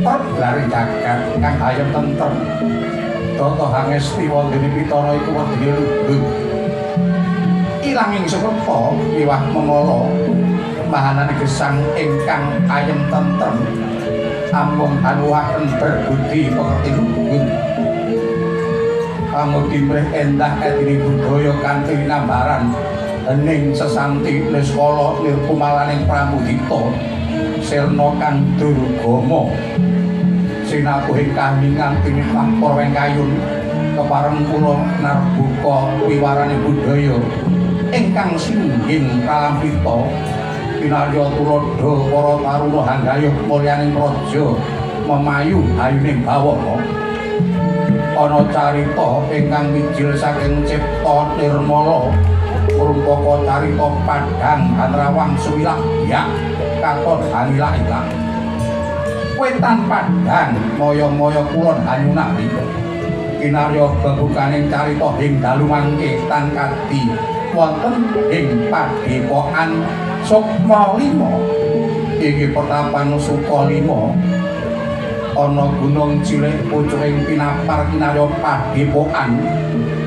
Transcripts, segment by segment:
Terblari jagat kang ayem tentrem Data Hangesti Wandene Pitana iku wedine luhur ilanging sukerta liwah mengala mahanane gesang ingkang ayem tentrem amung anuwaken berbudi pekerti luhur pamudi mrih endah edini budaya kanthi nambaran ening sesanti niskala nirkumalaning pramudita Sirna kang durgama sinabuhing kamingan tinimbang para wengkayun kepareng kula narbuka wiwaraning budaya ingkang singging kalampita pinarya tuladha para taruna hanggayuh mulyaning praja memayu ayuning bawana ana carita ingkang mijil saking cipta nirmala rumpaka carita padhang antrawang suwilah yak katon hanilah-ilah wetan padhang moyo-moyo kulon hanyunari kinarya bebukaning carita ing dalu mangke tan kadi wonten ing padepokan Sukma Lima. Inggih pertapan Suka Lima ana gunung cilik pucuking pinapar kinarya padepokan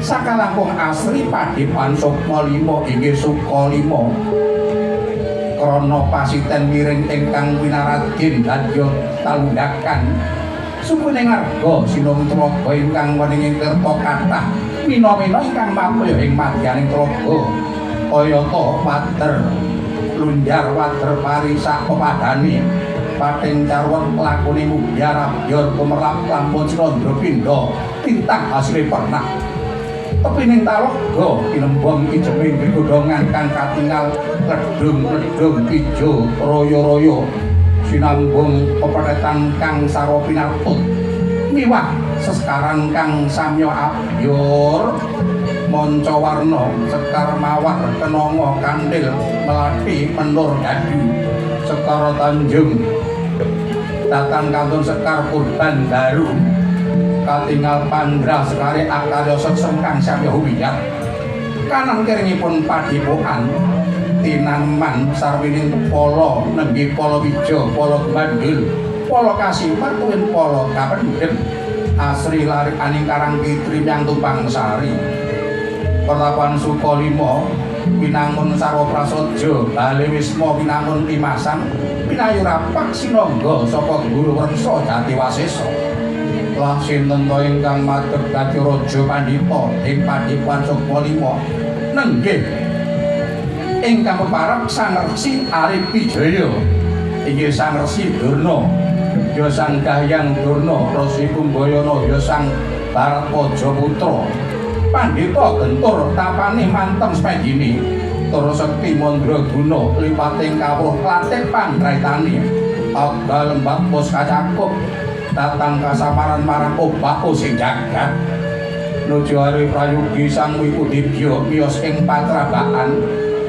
sakalangkung asri padepokan Sukma Lima inggih Suka Lima krana pasiten miring ingkang winaradin dadya talundakan sukuning arga sinumtraga ingkang weninging tirta kathah mina-mina ingkang mapya ing madyaning tlaga kayata wader lunjar wader parisak pepadane pating carwet lakune mubyar abyor kumerlap lampun Sinandra Pindha tintang asile pernah tepining talaga tinembang ijeming gegodhongan kang katingal ledung-ledung ijo raya-raya sinambung pepetetan kang sarwa pinarput miwah sesekaran kang samya abyor manca warna sekar mawar kenanga kandil melati menur dadu sekara tanjung datang kantun sekar kurban daru katingal pandra sekare akarya seksem kang samya humiyat kanan kiringipun padepokan tinaman sarwining pala nenggih pala wija pala bandul pala kasimat tuwin pala kapendhem asri larik aning karang kitri yang tumpang sari pertapan Suka Lima pinangun sarwa prasaja bali wisma pinangun limasan pinayu rapak sinangga saka guru Reksa Jatiwasesa lah sinten to ingkang madhep dadi raja pandhita ing padepokan Sukma Lima nenggih ingkang peparep Sang Resi Arif Wijaya inggih Sang Resi Durna ya Sang Dahyang Durna Resi Kumbayana ya Sang Baratwaja Putra pandhita gentur tapane manteng spendine tur sekti mandraguna lipating kawruh latih pandraitane aga lembab pos kacakup datang kasamaran marang obako sing jagat nuju ari prayogi Sang Wikudibya miyos ing patrabaan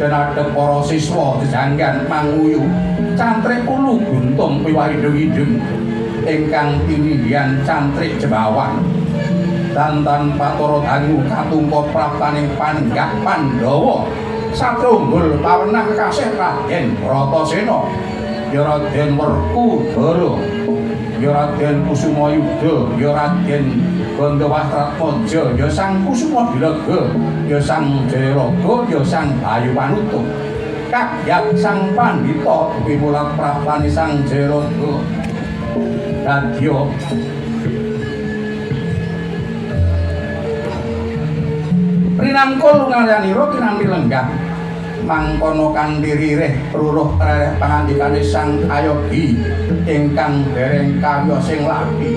dan ada para siswa jejanggan manguyu cantrik ulu guntung piwah hidung-hidung ingkang tinindhian cantrik Jembawan dantan Patara Dangu katungka praptaning panenggak Pandhawa satrunggul pawenang kekasih Raden Bratasena ya Raden Werkudara ya Raden Kusumayuda ya Raden Gandawastratmaja ya Sang Kusuma Dilaga ya Sang Jayaraga ya Sang Bayu Panutup kagyat Sang Pandhita pimulat praptane Sang Jayaraga dadya rinangkul ngaryanira kinampi lenggah mangkono kanthi ririh ruruh rereh pangandikane Sang Ayogi ingkang dereng kaya sing lapi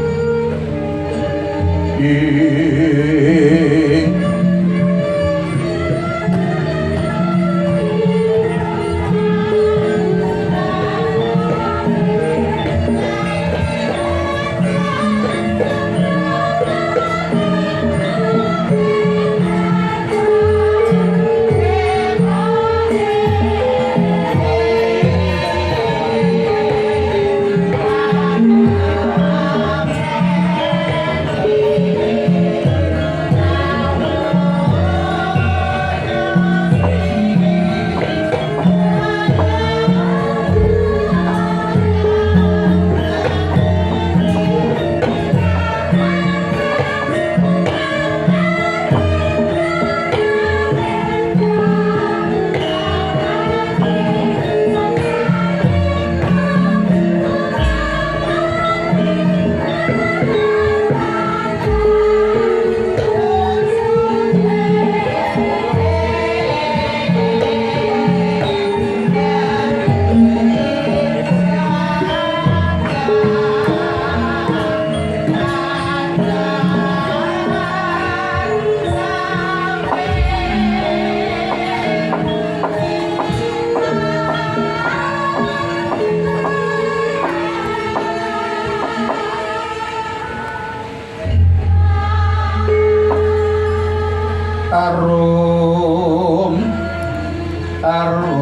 arum arum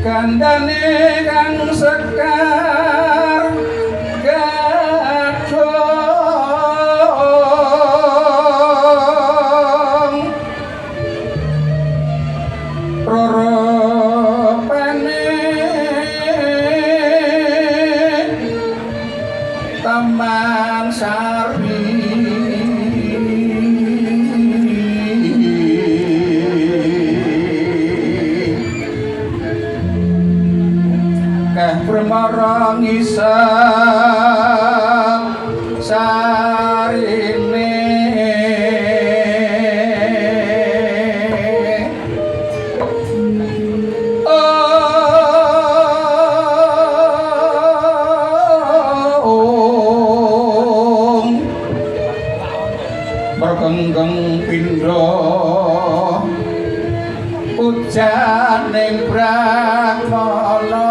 kandhane kang sekar gadong roropane Taman Sari Permara ngisap sarine bergenggeng pindho ujaning brahmana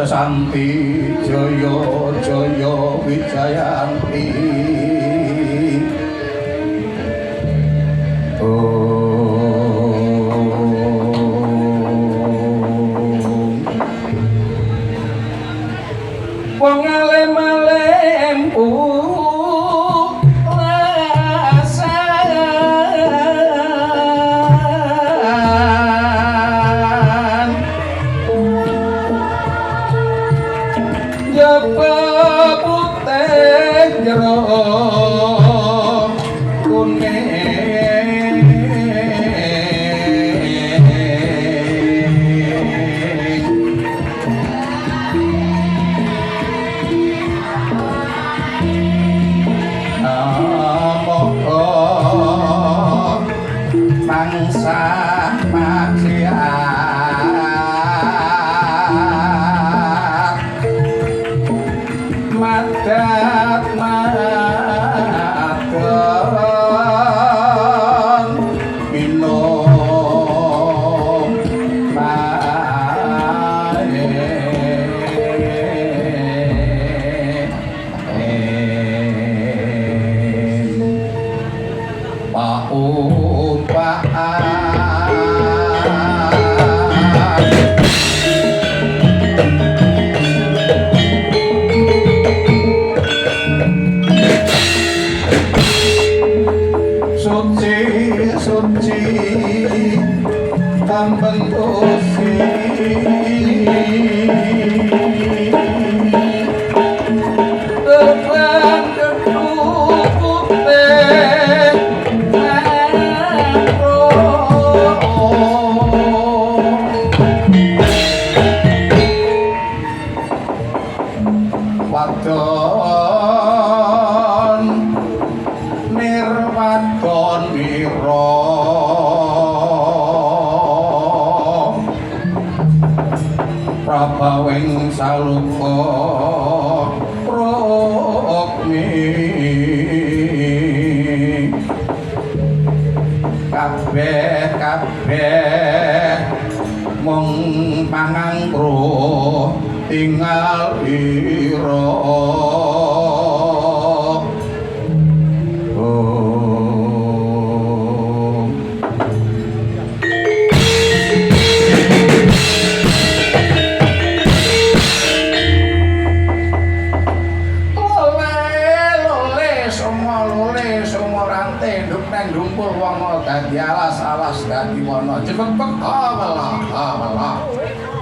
Santi Jaya Jaya Wijayanti wong alem-alem Prabawing saluka prokmi kabeh mung pangangkro tinggal ira dadi alas-alas dadi wana jebek-bek awalah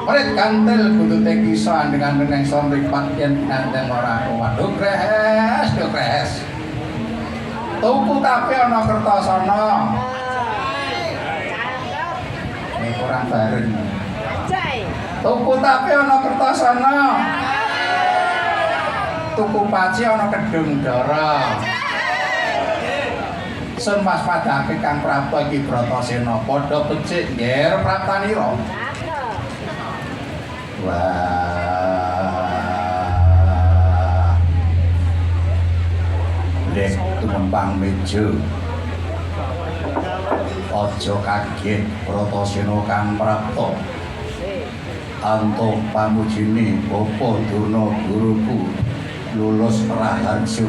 murid kantil kudu tekisan dengan neneng somripat yen pinandeng ora kuat dogres tuku tapi ana kertasana ini kurang bareng tuku tapi ana kertasana tuku paci ana kedung dara Sun Mas padake Kang Prabu iki Bratasena padha becik nggih praptanira. Wah. Lek tumembang meja. Aja kaget Bratasena Kang Prabu. Antuk pamujine Bapa Durna guruku lulus raharja.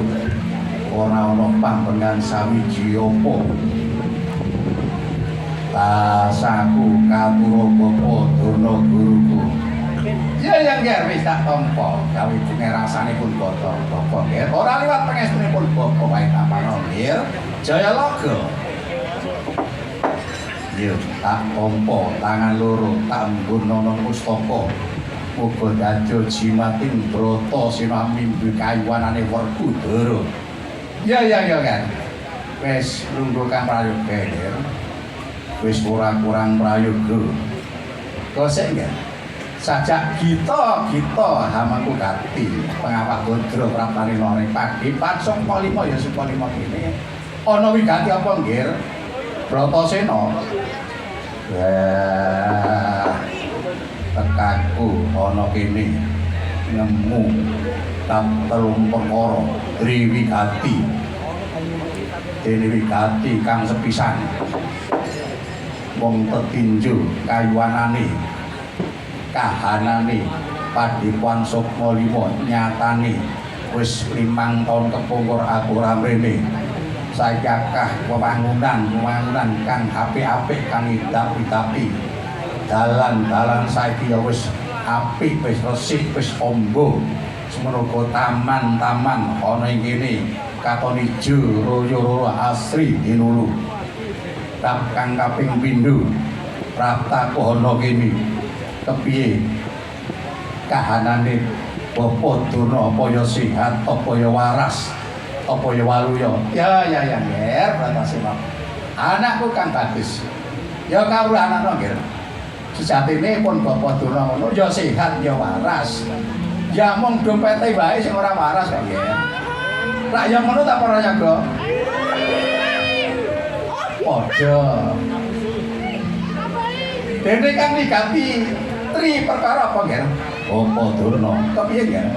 Ora ana panggonan sawiji apa basaku katura bapa Durna guruku. Ya yang ger wis tak tampa gawe bunga rasanipun bata bapa ger ora liwat pangestunipun bapa wae tapana ger jaya laga. Ya tak tampa tangan loro tak nggunana pustaka muga dadya jimating brata sinami kayuwanane Werkudara. Ya kan. Wis lungguh kang prayoga ger. Wis ora kurang prayoga. Kosek nggih. Sajak kita hamaku gati pengawak Godra prapane lore Padepan saka 5 ya saka 5 kene. Ana wigati apa nggih? Bratasena. Wah. Tekaku ana kene nemu telung perkara Driwigati. Driwigati kang sepisan. Wong tetinju kayuwanane kahanane Padepan Sukma 5 nyatane wis 5 taun kepungkur aku ora mrene. Saiki akeh wewangunan kang apik-apik kang idap-idapi. Dalan-dalan saiki ya wis apik, wis resik, wis ombo. Semono taman-taman ana ing kene katon ijo royo-royo asri hinulu. Kang kaping pindho praptaku ana kene. Kepiye kahanane Bapak Durna apa ya sehat apa ya waras apa ya waluya? Ya nger Bratasena. Anakku kang bagus. Ya kawula anakno nggih. Sejatine pun Bapak Durna ngono ya sehat ya waras. Ya mung dompete wae sing ora waras kok nggih. Lah ya ngono tak para nyaga. Padha. Dene kang nigati tri perkara apa nggih? Bapak Durna. Kepiye nggih?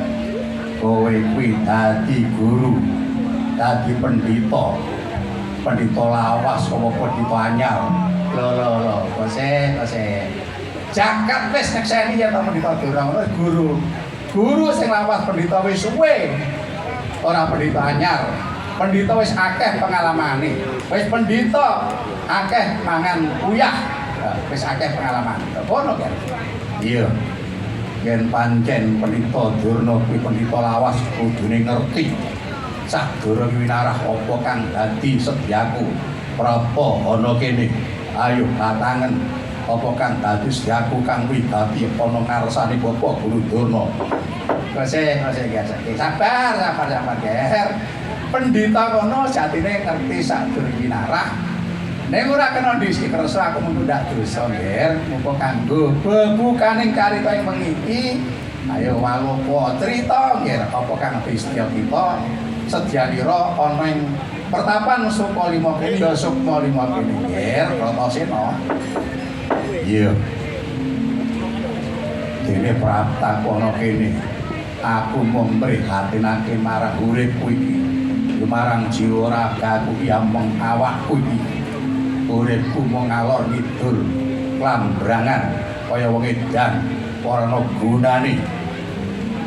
Kowe kuwi dadi guru, dadi pendhita. Pendhita lawas apa pendhita anyar? Lho, kose. Jagat wis nekseni ya ta pendhita Durna ngono guru. Guru sing lawas pendhita wis suwe. Ora pendhita anyar. Pendhita wis akeh pengalamane. Wis pendhita akeh mangan uyah. Wis akeh pengalaman. Ngono kan? Iya. Yen pancen pendhita Durna kuwi pendhita lawas kudune ngerti sadurung winarah apa kang dadi sedyaku prapa ana kene. Ayo katangen apa kang dadi sedyaku kang wigati ana ngarsane Bapak Guru Durna. Kose sabar ger. Pendhita kono jatine ngerti sadurung winarah. Nek ora kena disi kersa aku mung ndak dosa nggih, muga kanggo bebukaning carita ing mengiki. Ayo walupa crita nggih apa kang istya kita sedyanira ana ing pertapan Sukma 5 kene ya Sukma 5 kene nggih Bratasena. Iya. Dene praptaku ana kene. Aku memprihatinake marang uripku iki. Marang jiwa ragaku iki among awakku iki. Uripku mung ngalor ngidul klambrangan kaya wong edan ora ana gunane.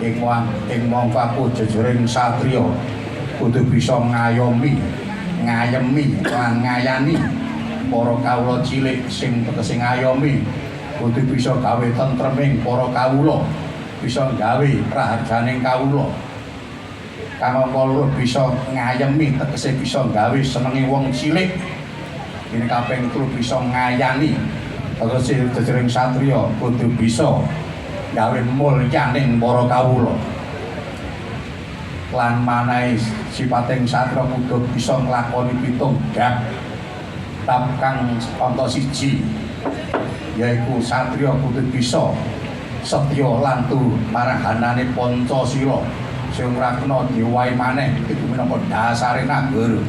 Ing mangka aku jejering satriya kudu bisa ngayemi lan ngayani para kawula cilik sing tegese ngayomi, kudu bisa gawe tentreming para kawula, bisa gawe praharganing kawula. Kang kawula bisa ngayemi tegese bisa gawe senenge wong cilik. Ini kaping 3 bisa ngayani terus jejering satriya kudu bisa gawe mulyaning para kawula lan manahe sipating satriya kudu bisa nglakoni pitung bab kang ana siji yaiku satriya kudu bisa setya lan maranghanane Pancasila sing ora kena diwahi maneh iku minangka dasare nagara.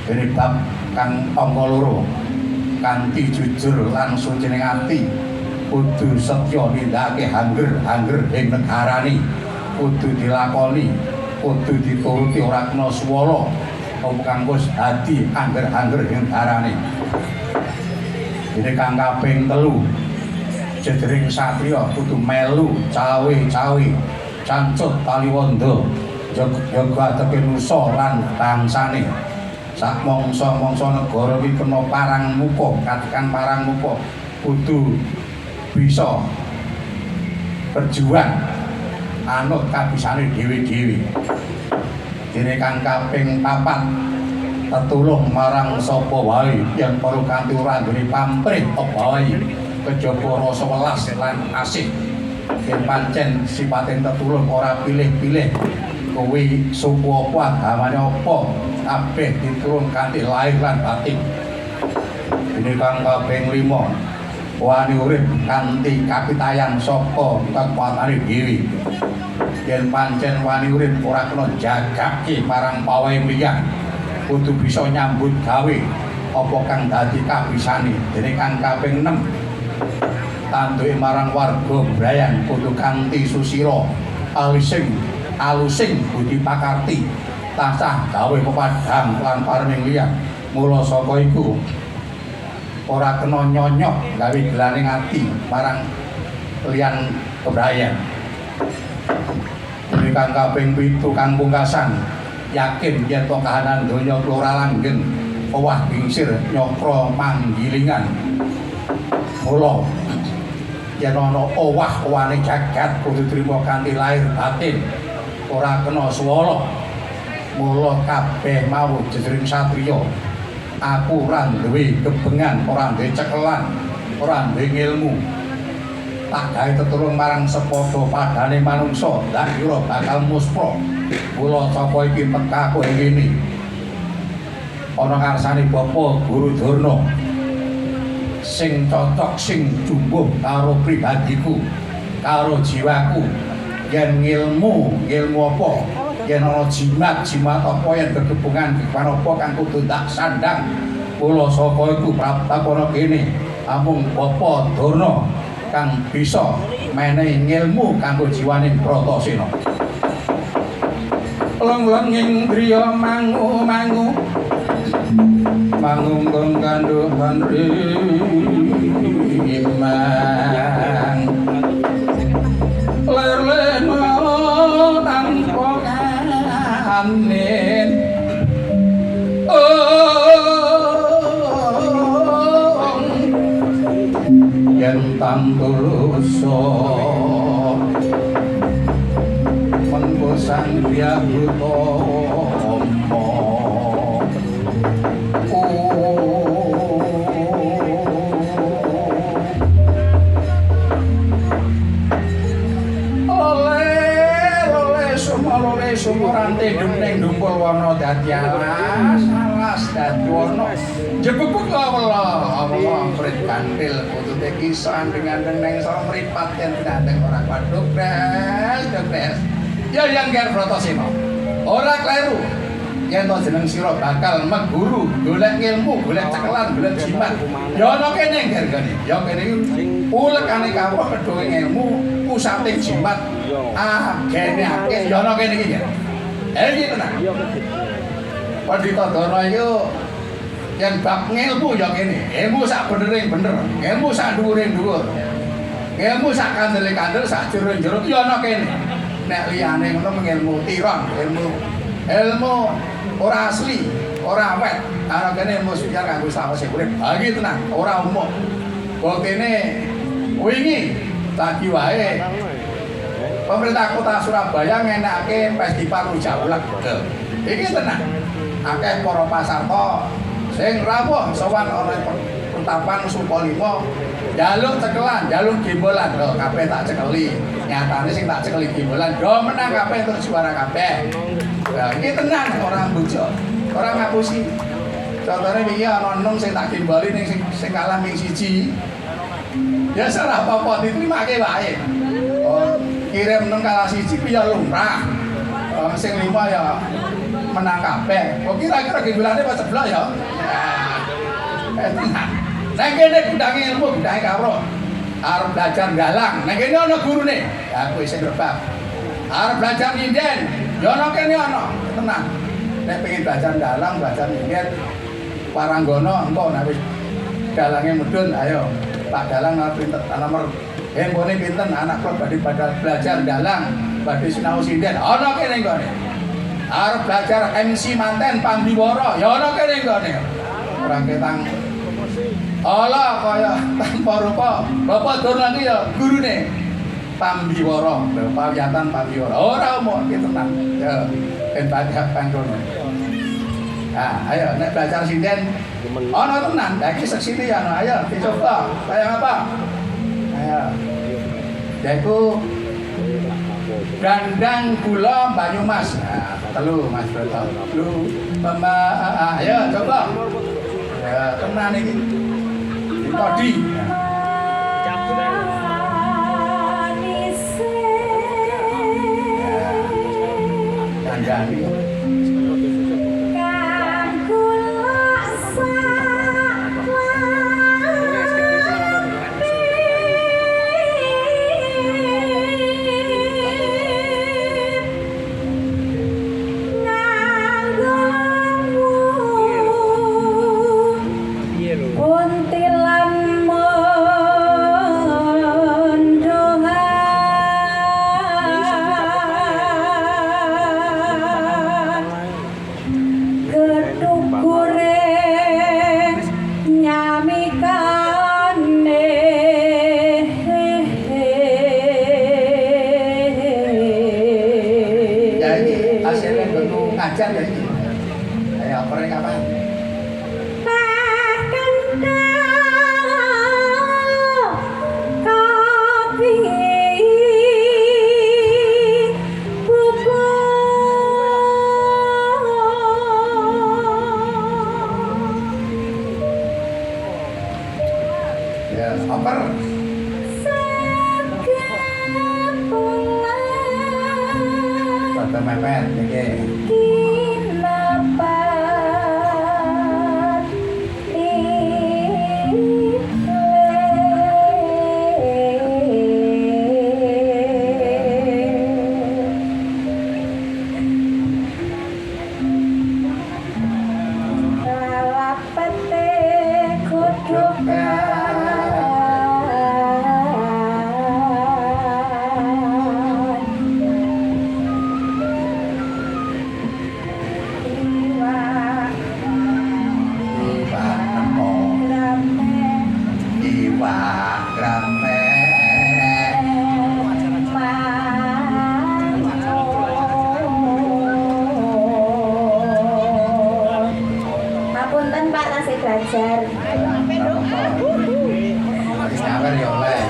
Dene bab kang angka 2 kanthi jujur lan sucining ati kudu setya nindakake hangger ing negarane kudu dilakoni kudu dituruti ora kena swala kang wis dadi hangger ing negarane. Dene kang kaping 3 jejering satriya kudu melu cawe-cawe cancut taliwondo jaga tekan nusa lan bangsane sak mangsa-mangsa negara iki kena parang muka, katakan parang muka kudu bisa berjuang anut kabisane dhewe-dhewe. Dene kang kaping 4 tetulung marang sapa wae yen para kanthi ora nduwe pamrih apa wae kejaba rasa welas lan asih. Yen pancen sipating tetulung ora pilih-pilih kowe suku apa agamane apa kabeh ditulung kanthi lahir lan batin. Dene kang kaping 5 wani urip kanthi kapitayan saka kekuatane dhewe. Yen pancen wani urip ora kena jagake marang pawahe liyan kudu bisa nyambut gawe apa kang dadi kabisane. Dene kang kaping 6 tanduke marang warga Brayan kudu kanthi susila alusing budi pakarti tansah gawe pepadhang lan paring liyan. Mula saka iku ora kena nyonyok gawe gelaning ati marang liyan Brayan. Dene kang kaping 7 kang pungkasan yakin yen to kahanan donya ora langgeng owah bingsir nyokro manggilingan. Mula yen ana owah-owane jagat kudu trima kanthi lahir batin ora kena swala. Mula kabeh mau jejering satriya aku ora duwe kebengan, ora duwe cekelan, ora duwe ilmu. Tak gawe tetulung marang sepadha padane manungsa lan ira bakal muspra. Mula sapa iki pekaku ing kene ana ngarsane Bapa Guru Durna sing cocok sing jumbuh karo pribadiku karo jiwaku. Yen ilmu apa yen ana jimat apa yen gegembungan apa kang kudu tak sandang. Mula saka iku prapta kene amung Bapa Durna kang bisa menehi ilmu kanggo jiwane Bratasena. Lenglenging driya mangu-mangu mangungkung kandhuhan rimang ler-leno tanpa kanin yen tantulusa sang Hyagutama oleh sumurante dening dumpul wana dadi alas dadi wana jebebuk Allah prit kantil putute kisan dengan neng sama mripat yen dateng ora paduk des ya yang ger Bratasena ora kleru yen to jeneng sira bakal meguru golek ilmu golek cekelan golek jimat ya ana kene gergane ya kene ulekane kawruh kedhe ilmu pusate jimat gene akeh ya ana kene iki ya iki tenan Pandhita Dana iku yen bab ngilmu ya kene ilmu sak benering bener ilmu sak dhuwuring dhuwur ilmu sak kandele kandel sak jero-jero ya ana kene. Nek liyane ngono ngilmu tiron, ilmu ora asli, ora wet. Ana kene ilmu sujar kanggo sawise urip. Ha iki tenan, ora umum. Buktine wingi lagi wae pemerintah kota Surabaya ngenake festival rujak ulek. Iki tenan. Akeh para pasarta sing rawuh sowan ana Pentapan Sukolimo jaluk cekelan, jaluk gimbolan, lho kabeh tak cekeli. Nyatane sing tak cekeli gimbolan do menang kabeh entuk juara kabeh. Lah iki tenan ora mbujok, ora ngapusi. Contone iki ana enung sing tak gimboli ning sing kalah ming siji. Ya salah apa-apa diterimake wae. Oh, kirim enung kalah siji piye lumrah. Sing 5 ya menang kabeh. Kok kira-kira gimbolane pas sebelah ya. Tenan. Nang kene kudange ilmu, kudange kawruh. Arep belajar galang, nang kene ana gurune. Ya aku sing rebab. Arep belajar nyinden, ya ana kene ana. Tenang. Nek pengen belajar galang, belajar nyinden, Paranggana engko nek wis galange mudhun, ayo. Pak Dalang pinten nomor handphone pinten anak kula badhe belajar galang, badhe sinau sinden. Ana kene nggone. Arep belajar MC manten pambiwara ya ana kene nggone. Ora ketang. Ala kaya tanpa rupa. Bapak Durna iki ya gurune pambiwara, pawiyatan pambiwara. Ora omong iki tenang. Ya ben badhak panggono. Ah, ayo nek belajar sinden ana tenan. Lah iki seksine ya ana. Ayo dicoba. Kayak apa? Ayo. Yaiku Gandang gula Banyumas. Nah, telu Mas Broto. Lu ayo coba. Ya, tenan iki. Tadi. Gandang. Ngajar ya ini. Ayo opernya kapan? Ya, oper. Foto mepet, oke. Belajar. Sabar ya oleh.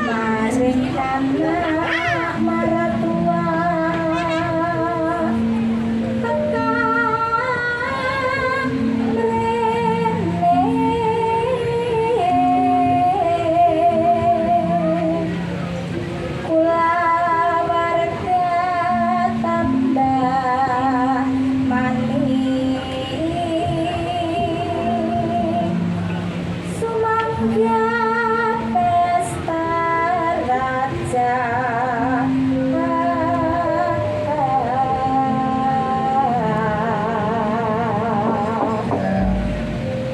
Maring kana maratua tekan mrene kula warga tambah manis sumangga pesta raja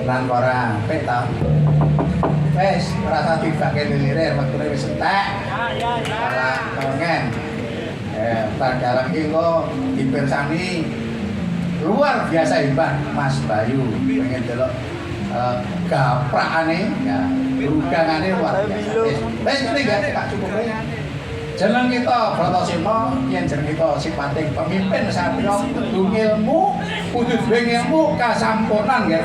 Lan ora pek ta. Wes rasa dibake lilir wektune wis entek. Salah kongen. Padahal iki kok dipirsani luar biasa hebat Mas Bayu. Pengen delok gaprakane ya undangane luar biasa. Wes ngene gak tak cukup wae. Jeneng kita Bratasena, yen jeneng kita sipating pemimpin satriya kudu ilmu, kudu duwe ilmu kasampurnan nggih.